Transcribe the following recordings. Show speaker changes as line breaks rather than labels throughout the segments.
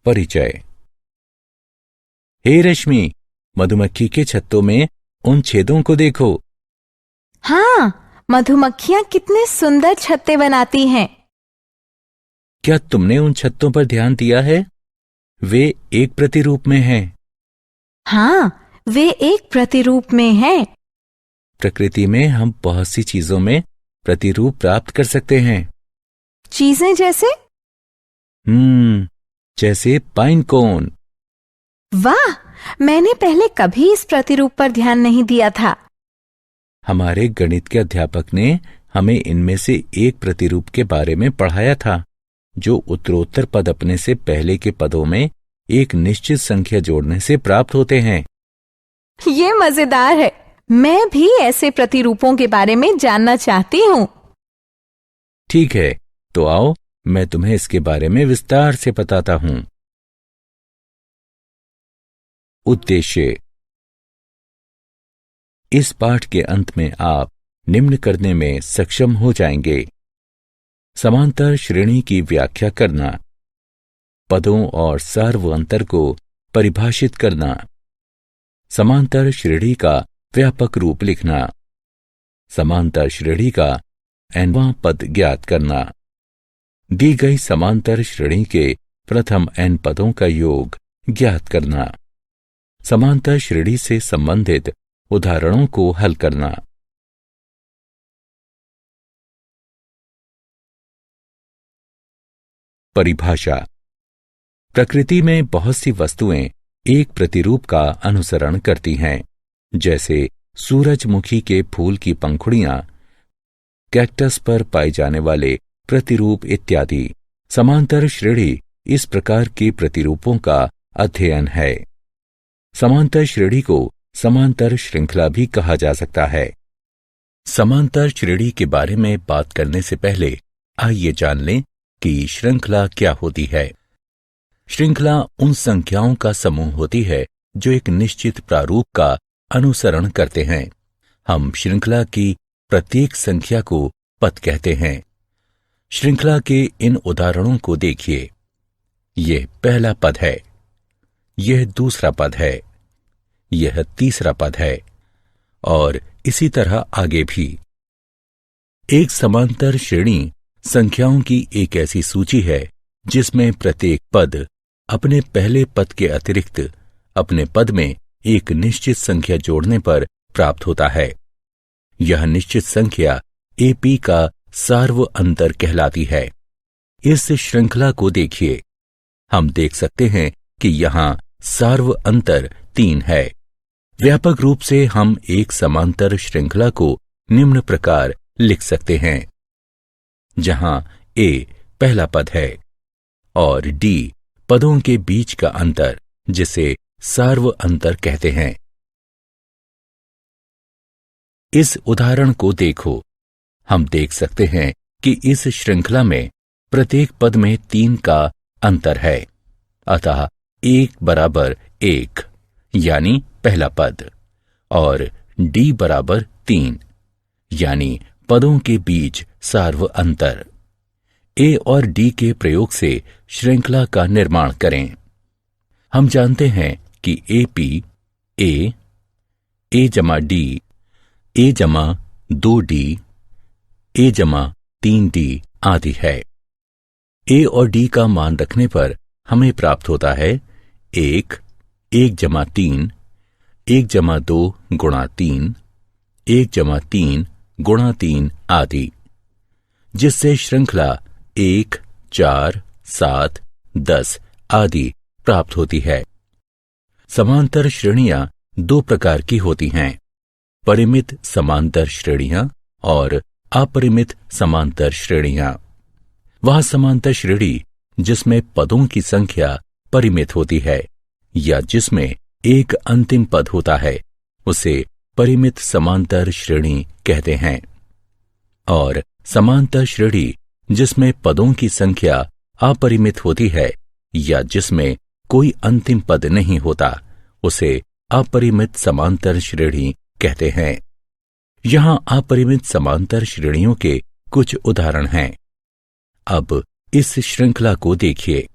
परिचय। हे रश्मि, मधुमक्खी के छत्तों में उन छेदों को देखो।
हाँ, मधुमक्खियां कितने सुंदर छत्ते बनाती हैं।
क्या तुमने उन छत्तों पर ध्यान दिया है? वे एक प्रतिरूप में हैं।
हाँ, वे एक प्रतिरूप में हैं।
प्रकृति में हम बहुत सी चीजों में प्रतिरूप प्राप्त कर सकते हैं।
चीजें जैसे?
जैसे पाइन कोन।
वाह, मैंने पहले कभी इस प्रतिरूप पर ध्यान नहीं दिया था।
हमारे गणित के अध्यापक ने हमें इनमें से एक प्रतिरूप के बारे में पढ़ाया था, जो उत्तरोत्तर पद अपने से पहले के पदों में एक निश्चित संख्या जोड़ने से प्राप्त होते हैं।
ये मजेदार है। मैं भी ऐसे प्रतिरूपों के बारे में जानना चाहती हूँ।
ठीक है, तो आओ मैं तुम्हें इसके बारे में विस्तार से बताता हूं। उद्देश्य। इस पाठ के अंत में आप निम्न करने में सक्षम हो जाएंगे: समांतर श्रेणी की व्याख्या करना, पदों और सार्व अंतर को परिभाषित करना, समांतर श्रेणी का व्यापक रूप लिखना, समांतर श्रेणी का nवां पद ज्ञात करना, दी गई समांतर श्रेणी के प्रथम n पदों का योग ज्ञात करना, समांतर श्रेणी से संबंधित उदाहरणों को हल करना। परिभाषा। प्रकृति में बहुत सी वस्तुएं एक प्रतिरूप का अनुसरण करती हैं, जैसे सूरजमुखी के फूल की पंखुड़ियां, कैक्टस पर पाए जाने वाले प्रतिरूप इत्यादि। समांतर श्रेणी इस प्रकार के प्रतिरूपों का अध्ययन है। समांतर श्रेणी को समांतर श्रृंखला भी कहा जा सकता है। समांतर श्रेणी के बारे में बात करने से पहले आइए जान लें कि श्रृंखला क्या होती है। श्रृंखला उन संख्याओं का समूह होती है जो एक निश्चित प्रारूप का अनुसरण करते हैं। हम श्रृंखला की प्रत्येक संख्या को पद कहते हैं। श्रृंखला के इन उदाहरणों को देखिए। यह पहला पद है, यह दूसरा पद है, यह तीसरा पद है, और इसी तरह आगे भी। एक समांतर श्रेणी संख्याओं की एक ऐसी सूची है जिसमें प्रत्येक पद अपने पहले पद के अतिरिक्त अपने पद में एक निश्चित संख्या जोड़ने पर प्राप्त होता है। यह निश्चित संख्या AP का सार्व अंतर कहलाती है। इस श्रृंखला को देखिए। हम देख सकते हैं कि यहां सार्व अंतर 3 है। व्यापक रूप से हम एक समांतर श्रृंखला को निम्न प्रकार लिख सकते हैं, जहां A पहला पद है और D पदों के बीच का अंतर, जिसे सार्व अंतर कहते हैं। इस उदाहरण को देखो। हम देख सकते हैं कि इस श्रृंखला में प्रत्येक पद में 3 का अंतर है, अतः 1 बराबर 1 यानी पहला पद, और D बराबर 3 यानी पदों के बीच सार्व अंतर। A और D के प्रयोग से श्रृंखला का निर्माण करें। हम जानते हैं कि AP A जमा D, A जमा 2D, A जमा 3D आदि है। A और D का मान रखने पर हमें प्राप्त होता है 1 जमा 3, 1 जमा 2 गुणा 3, 1 जमा 3 गुणा 3 आदि, जिससे श्रृंखला 1, 4, 7, 10 आदि प्राप्त होती है। समांतर श्रेणियां 2 प्रकार की होती हैं: परिमित समांतर श्रेणियां और अपरिमित समांतर श्रेणियां। वह समांतर श्रेणी जिसमें पदों की संख्या परिमित होती है या जिसमें एक अंतिम पद होता है, उसे परिमित समांतर श्रेणी कहते हैं। और समांतर श्रेणी जिसमें पदों की संख्या अपरिमित होती है या जिसमें कोई अंतिम पद नहीं होता, उसे अपरिमित समांतर श्रेणी कहते हैं। यहां अपरिमित समांतर श्रेणियों के कुछ उदाहरण हैं। अब इस श्रृंखला को देखिए।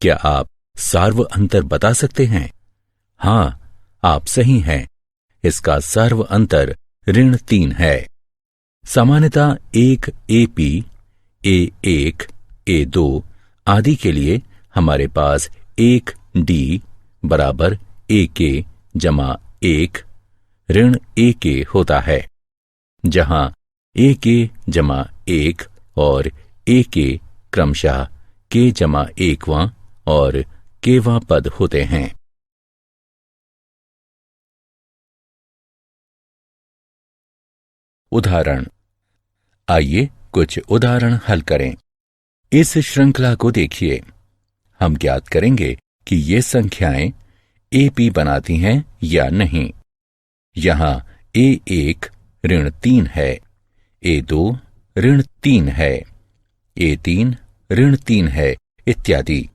क्या आप सार्व अंतर बता सकते हैं? हाँ, आप सही हैं। इसका सार्व अंतर ऋण 3 है। सामान्यतः एक AP, A1, A2 आदि के लिए हमारे पास एक D बराबर AK जमा 1 ऋण AK होता है, जहां AK जमा 1 और AK क्रमशः K जमा 1वां और Kवां पद होते हैं। उदाहरण। आइए कुछ उदाहरण हल करें। इस श्रृंखला को देखिए। हम ज्ञात करेंगे कि ये संख्याएं AP बनाती हैं या नहीं। यहां A1 ऋण 3 है, A2 ऋण 3 है, A3 ऋण 3 है, इत्यादि।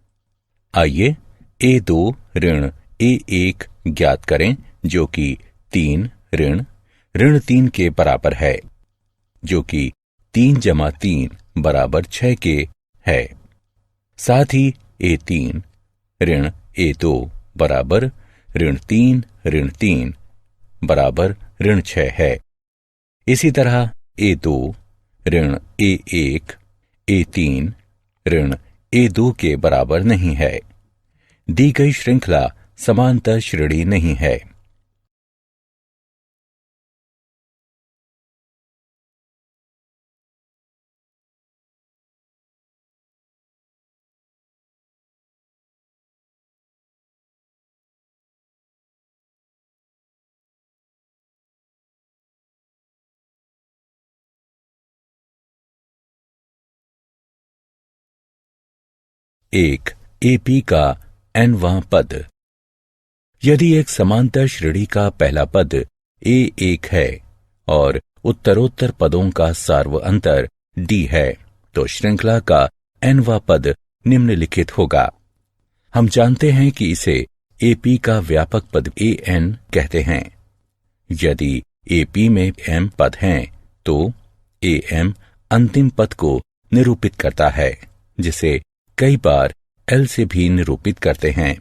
आइए A2 ऋण A1 ज्ञात करें, जो कि 3 ऋण 3 के बराबर है, जो कि 3 जमा 3 बराबर 6 के है। साथ ही A3 ऋण A2 बराबर ऋण 3 बराबर ऋण 6 है। इसी तरह A2 ऋण A1 A3 ऋण A2 के बराबर नहीं है। दी गई श्रृंखला समांतर श्रेणी नहीं है। एक AP का nवां पद। यदि एक समांतर श्रेणी का पहला पद A1 है और उत्तरोत्तर पदों का सार्व अंतर D है, तो श्रृंखला का nवां पद निम्नलिखित होगा। हम जानते हैं कि इसे AP का व्यापक पद AN कहते हैं। यदि AP में M पद हैं, तो AM अंतिम पद को निरूपित करता है, जिसे कई बार L से भी निरूपित करते हैं।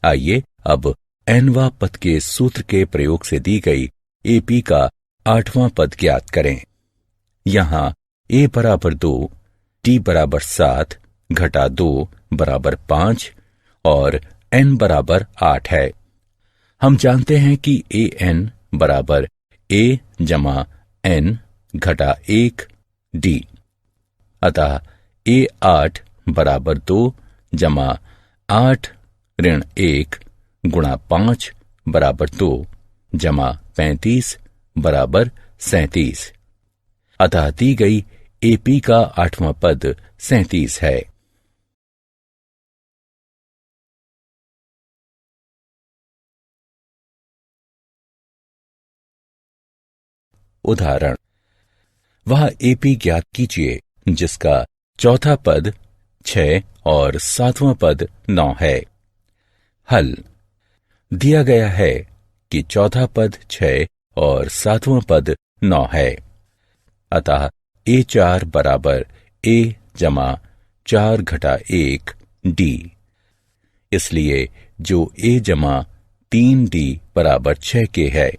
आइए अब nवां पद के सूत्र के प्रयोग से दी गई AP का 8वां पद ज्ञात करें। यहां A बराबर 2, D बराबर 7, घटा 2 बराबर 5 और N बराबर 8 है। हम जानते हैं कि AN बराबर A जमा N घटा 1 D। अतः A8 बराबर 2 जमा 8 ऋण 1 गुणा 5 बराबर 2 जमा 35 बराबर 37। अतः दी गई AP का 8वां पद 37 है। उदाहरण। वह AP ज्ञात कीजिए जिसका चौथा पद 6 और 7वां पद 9 है। हल। दिया गया है कि चौथा पद 6 और 7वां पद 9 है। अतः A4 बराबर A जमा 4 घटा 1 D। इसलिए जो A जमा 3D बराबर 6 के है,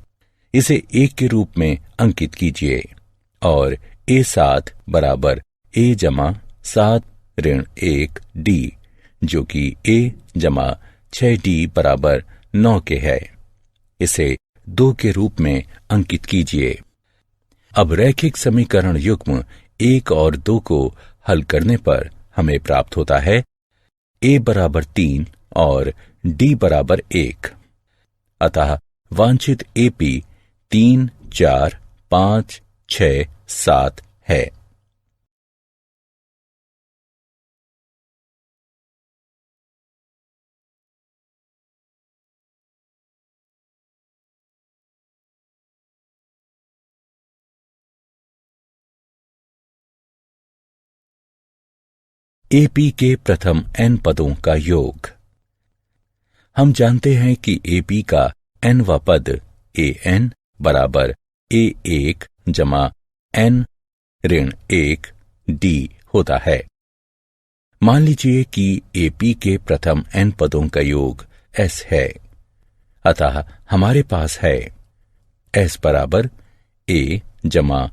इसे 1 के रूप में अंकित कीजिए। और A7 बराबर A जमा 7 ऋण 1 D, जो कि A जमा 6D बराबर 9 के है, इसे 2 के रूप में अंकित कीजिए। अब रैखिक समीकरण युग्म 1 और 2 को हल करने पर हमें प्राप्त होता है A बराबर 3 और D बराबर 1। अतः वांछित AP 3, 4, 5, 6, 7 है। AP के प्रथम n पदों का योग। हम जानते हैं कि AP का nवां पद AN बराबर A1 जमा N ऋण 1 d होता है। मान लीजिए कि AP के प्रथम n पदों का योग S है, अतः हमारे पास है S बराबर A जमा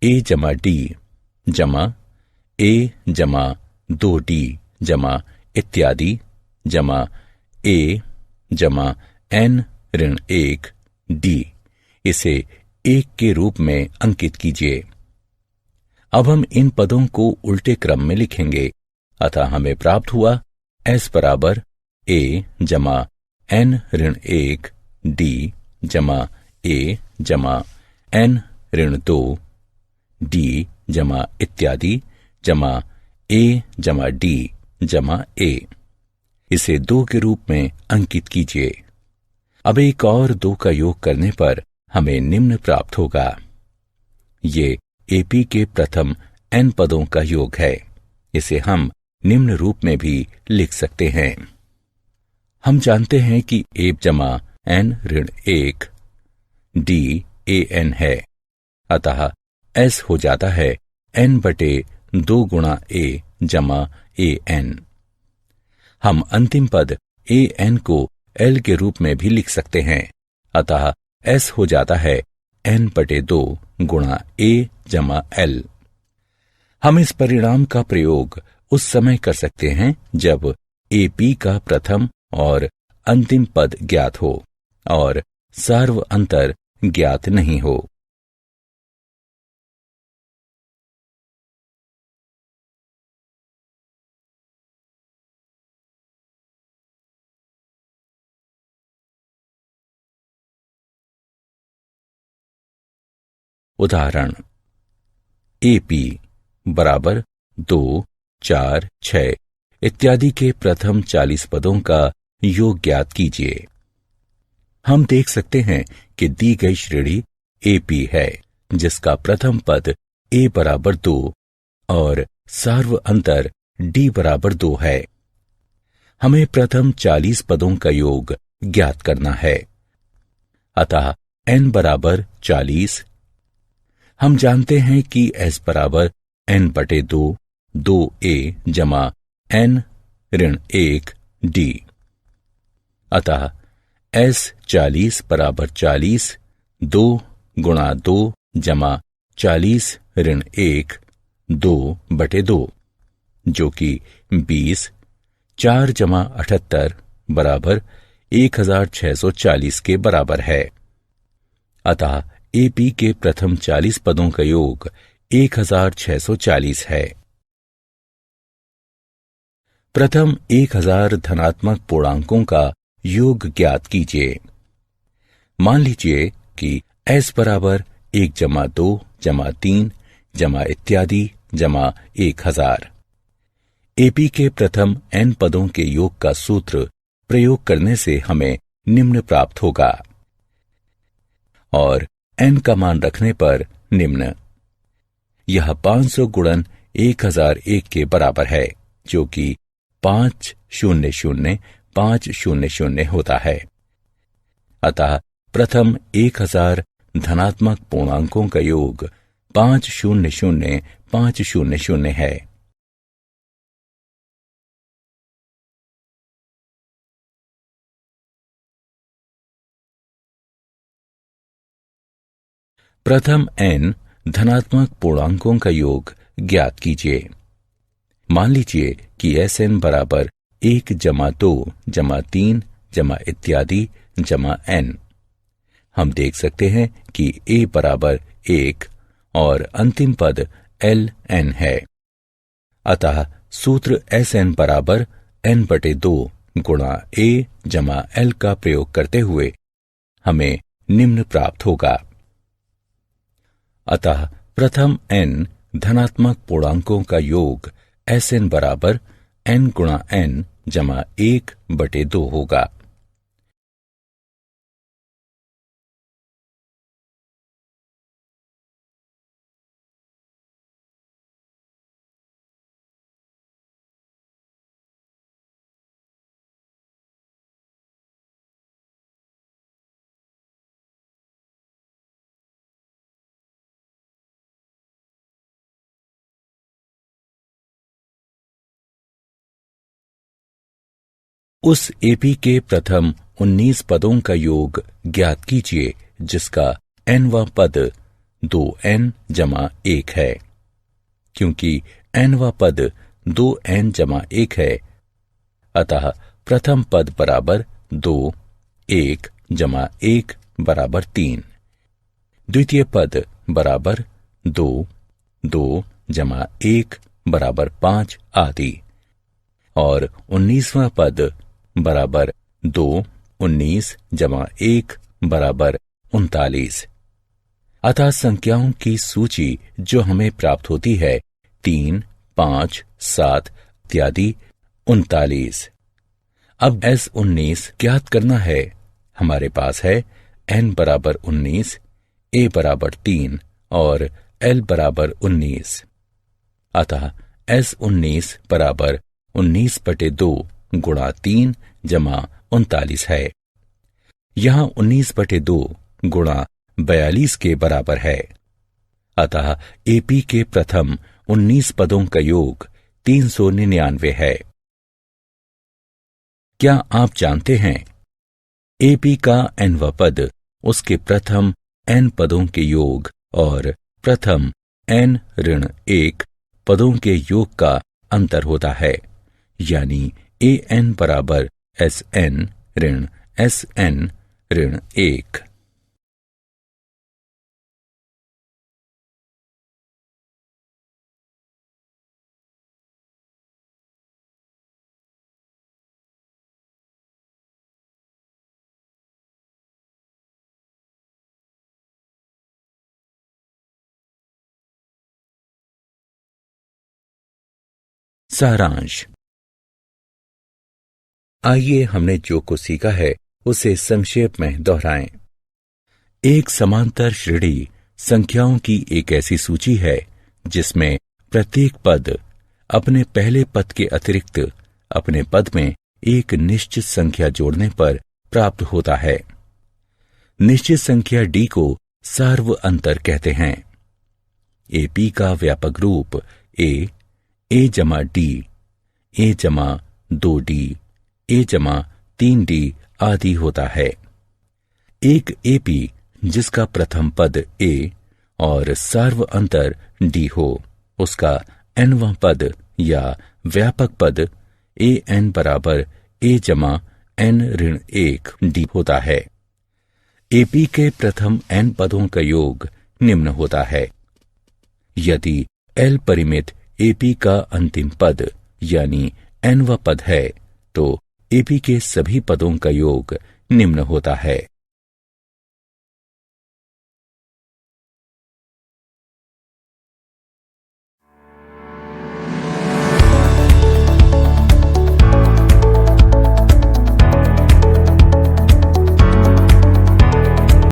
A जमा D जमा A जमा 2D जमा इत्यादि जमा A जमा n ऋण 1 D। इसे 1 के रूप में अंकित कीजिए। अब हम इन पदों को उल्टे क्रम में लिखेंगे, अतः हमें प्राप्त हुआ S बराबर A जमा n ऋण 1 D जमा A जमा n ऋण 2 D जमा इत्यादि जमा A जमा D जमा A। इसे 2 के रूप में अंकित कीजिए। अब 1 और 2 का योग करने पर हमें निम्न प्राप्त होगा। ये AP के प्रथम n पदों का योग है। इसे हम निम्न रूप में भी लिख सकते हैं। हम जानते हैं कि A जमा n ऋण 1 D AN है, अतः S हो जाता है n बटे 2 गुणा A जमा AN। हम अंतिम पद AN को L के रूप में भी लिख सकते हैं, अतः S हो जाता है n बटे 2 गुणा A जमा L। हम इस परिणाम का प्रयोग उस समय कर सकते हैं जब AP का प्रथम और अंतिम पद ज्ञात हो और सार्व अंतर ज्ञात नहीं हो। उदाहरण AP बराबर 2 4 6 इत्यादि के प्रथम 40 पदों का योग ज्ञात कीजिए। हम देख सकते हैं कि दी गई श्रेणी AP है, जिसका प्रथम पद A बराबर 2 और सार्व अंतर D बराबर 2 है। हमें प्रथम 40 पदों का योग ज्ञात करना है, अतः n बराबर 40। हम जानते हैं कि S बराबर n बटे 2 2A जमा n ऋण 1 D, अतः S 40 बराबर 40 2 गुणा 2 जमा 40 ऋण 1 2 बटे 2, जो कि 20 4 जमा 78 बराबर 1640 के बराबर है। अतः AP के प्रथम 40 पदों का योग 1640 है। प्रथम 1000 धनात्मक पूर्णांकों का योग ज्ञात कीजिए। मान लीजिए कि S बराबर 1 जमा 2 जमा 3 जमा इत्यादि जमा 1000। AP के प्रथम n पदों के योग का सूत्र प्रयोग करने से हमें निम्न प्राप्त होगा और n का मान रखने पर निम्न। यह 500 गुणन 1001 के बराबर है, जो कि 500 होता है। अतः प्रथम 1000 धनात्मक पूर्णांकों का योग 500 है। प्रथम n धनात्मक पूर्णांकों का योग ज्ञात कीजिए। मान लीजिए कि Sn बराबर 1 जमा 2 जमा 3 जमा इत्यादि जमा n। हम देख सकते हैं कि A बराबर 1 और अंतिम पद Ln है, अतः सूत्र Sn बराबर n बटे 2 गुणा A जमा L का प्रयोग करते हुए हमें निम्न प्राप्त होगा। अतः प्रथम n धनात्मक पूर्णांकों का योग Sn बराबर n गुणा n जमा 1 बटे 2 होगा। उस एपी के प्रथम 19 पदों का योग ज्ञात कीजिए जिसका nवां पद 2n जमा 1 है। क्योंकि nवां पद 2n जमा 1 है, अतः प्रथम पद बराबर 2, 1 जमा 1 बराबर 3, द्वितीय पद बराबर 2, 2 जमा 1 बराबर 5 आदि, और 19वां पद बराबर 2, 19 जमा 1 बराबर 39। अतः संख्याओं की सूची जो हमें प्राप्त होती है 3, 5, 7 इत्यादि 39। अब S19 ज्ञात करना है। हमारे पास है n बराबर 19, a बराबर 3 और l बराबर 19। अतः S19 बराबर 19/2 गुणा 3 जमा 39 है। यहाँ 19/2 गुणा 42 के बराबर है। अतः एपी के प्रथम 19 पदों का योग 399 है। क्या आप जानते हैं एपी का nवां पद उसके प्रथम n पदों के योग और प्रथम n-1 पदों के योग का अंतर होता है, यानी an बराबर sn ऋण sn ऋण 1। सारांश। आइए हमने जो कुछ सीखा है उसे संक्षेप में दोहराएं। एक समांतर श्रेणी संख्याओं की एक ऐसी सूची है जिसमें प्रत्येक पद अपने पहले पद के अतिरिक्त अपने पद में एक निश्चित संख्या जोड़ने पर प्राप्त होता है। निश्चित संख्या d को सार्व अंतर कहते हैं। एपी का व्यापक रूप a जमा d, a जमा 2d, a जमा 3d आदि होता है। एक एपी जिसका प्रथम पद a और सार्व अंतर d हो, उसका nवां पद या व्यापक पद an बराबर a जमा n-1 d होता है। एपी के प्रथम n पदों का योग निम्न होता है। यदि l परिमित एपी का अंतिम पद यानी nवां पद है तो एपी के सभी पदों का योग निम्न होता है।